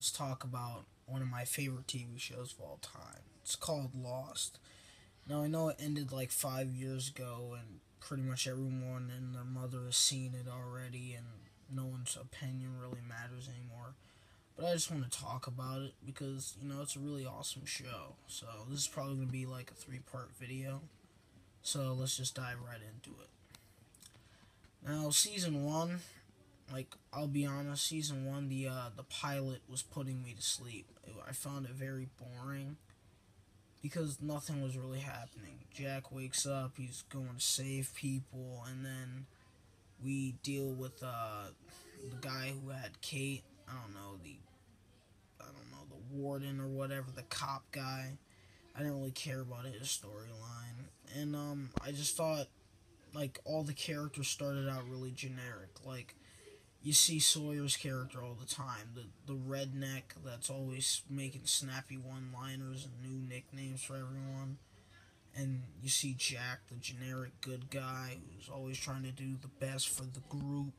Let's talk about one of my favorite TV shows of all time. It's called Lost. Now, I know it ended like 5 years ago, and pretty much everyone and their mother has seen it already, and no one's opinion really matters anymore. But I just want to talk about it because, it's a really awesome show. So, this is probably going to be like a three-part video. So, let's just dive right into it. Now, season one, like I'll be honest, season one, the pilot was putting me to sleep. I found it very boring because nothing was really happening. Jack wakes up, he's going to save people, and then we deal with the guy who had Kate. I don't know the warden or whatever, the cop guy. I didn't really care about his storyline, and I just thought like all the characters started out really generic. Like you see Sawyer's character all the time. The redneck that's always making snappy one-liners and new nicknames for everyone. And you see Jack, the generic good guy who's always trying to do the best for the group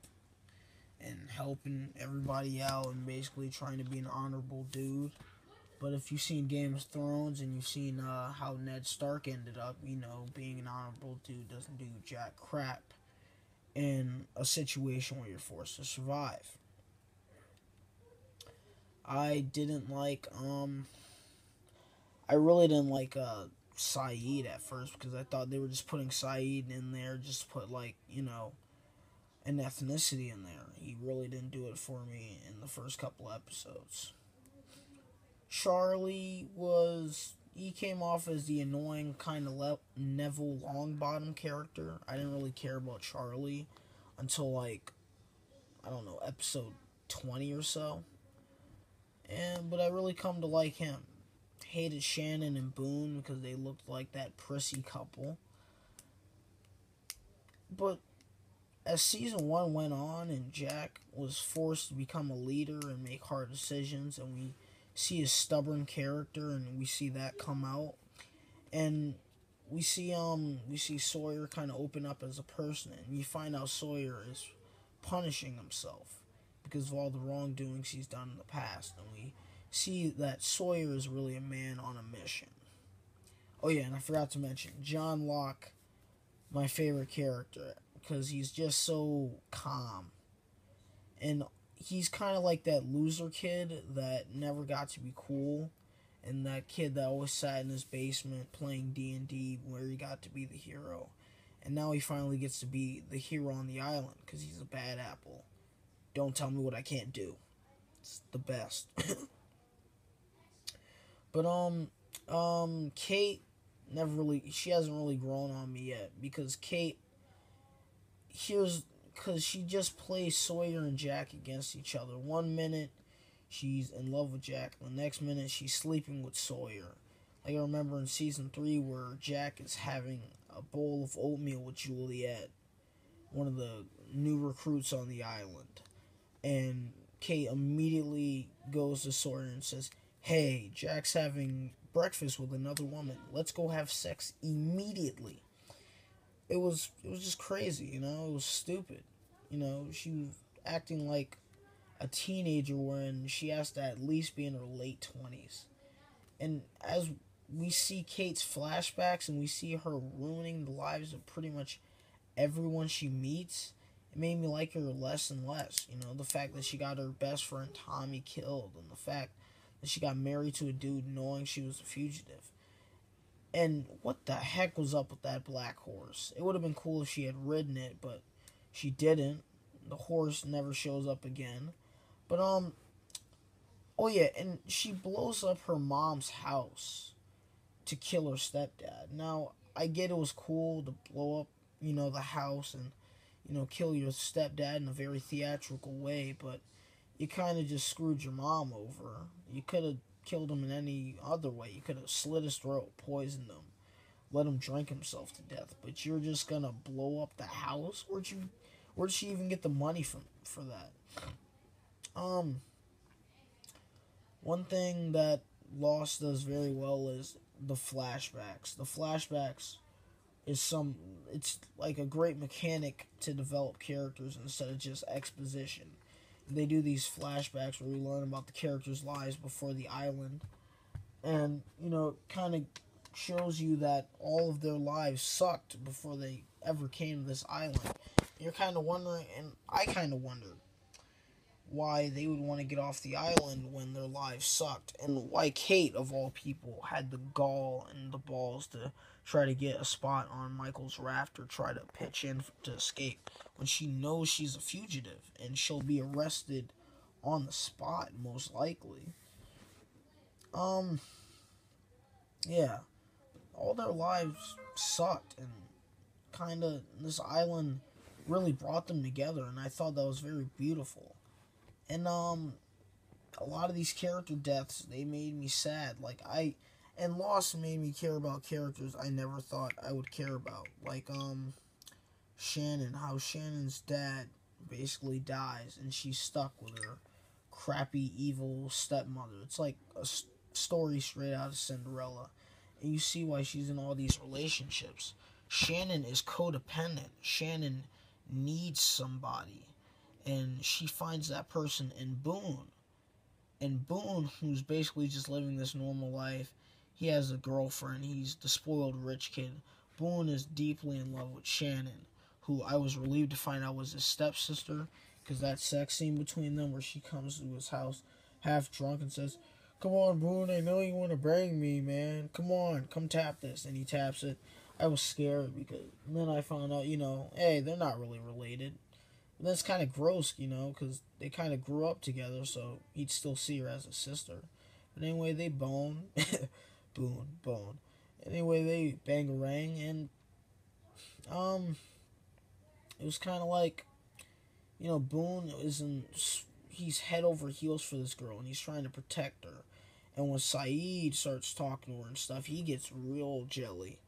and helping everybody out and basically trying to be an honorable dude. But if you've seen Game of Thrones and you've seen how Ned Stark ended up, being an honorable dude doesn't do jack crap in a situation where you're forced to survive. I didn't like I really didn't like Saeed at first because I thought they were just putting Saeed in there just to put like, an ethnicity in there. He really didn't do it for me in the first couple episodes. Charlie was he came off as the annoying kind of Neville Longbottom character. I didn't really care about Charlie until like I don't know, episode 20 or so. But I really come to like him. Hated Shannon and Boone because they looked like that prissy couple. But as season one went on and Jack was forced to become a leader and make hard decisions, and we see his stubborn character and we see that come out, and we see Sawyer kind of open up as a person, and you find out Sawyer is punishing himself because of all the wrongdoings he's done in the past, and we see that Sawyer is really a man on a mission. Oh yeah, and I forgot to mention John Locke, my favorite character, because he's just so calm, and he's kind of like that loser kid that never got to be cool, and that kid that always sat in his basement playing D&D where he got to be the hero. And now he finally gets to be the hero on the island because he's a bad apple. Don't tell me what I can't do. It's the best. But Kate she hasn't really grown on me yet because Kate here's because she just plays Sawyer and Jack against each other. One minute she's in love with Jack, the next minute she's sleeping with Sawyer. Like I remember in season 3 where Jack is having a bowl of oatmeal with Juliet, one of the new recruits on the island. And Kate immediately goes to Sawyer and says, "Hey, Jack's having breakfast with another woman. Let's go have sex immediately." It was just crazy, It was stupid. She was acting like a teenager when she has to at least be in her late 20s. And as we see Kate's flashbacks and we see her ruining the lives of pretty much everyone she meets, it made me like her less and less. The fact that she got her best friend Tommy killed, and the fact that she got married to a dude knowing she was a fugitive. And what the heck was up with that black horse? It would have been cool if she had ridden it, but she didn't. The horse never shows up again. But oh yeah, and she blows up her mom's house to kill her stepdad. Now, I get it was cool to blow up, the house and kill your stepdad in a very theatrical way, but you kind of just screwed your mom over. You could have killed him in any other way. You could have slit his throat, poisoned him, let him drink himself to death. But you're just gonna blow up the house? Where'd she even get the money from for that? Um, One thing that Lost does very well is the flashbacks. The flashbacks it's like a great mechanic to develop characters instead of just exposition. they do these flashbacks where we learn about the characters' lives before the island, and it kind of shows you that all of their lives sucked before they ever came to this island. You're kind of wondering, and I kind of wondered why they would want to get off the island when their lives sucked, and why Kate, of all people, had the gall and the balls to try to get a spot on Michael's raft or try to pitch in to escape when she knows she's a fugitive and she'll be arrested on the spot, most likely. Um, yeah, all their lives sucked, and kind of this island really brought them together, and I thought that was very beautiful. And a lot of these character deaths, they made me sad. And Lost made me care about characters I never thought I would care about. Like Shannon, how Shannon's dad basically dies and she's stuck with her crappy evil stepmother. It's like a story straight out of Cinderella. And you see why she's in all these relationships. Shannon is codependent. Shannon needs somebody, and she finds that person in Boone. And Boone, who's basically just living this normal life, he has a girlfriend. He's the spoiled rich kid. Boone is deeply in love with Shannon, who I was relieved to find out was his stepsister, because that sex scene between them where she comes to his house half drunk and says, "Come on, Boone, I know you want to bang me, man. Come on, come tap this." And he taps it. I was scared because then I found out, hey, they're not really related. And that's kind of gross, because they kind of grew up together, so he'd still see her as a sister. But anyway, they bone. Bone. Anyway, they bangarang, and, it was kind of like, Boone he's head over heels for this girl, and he's trying to protect her. And when Saeed starts talking to her and stuff, he gets real jelly.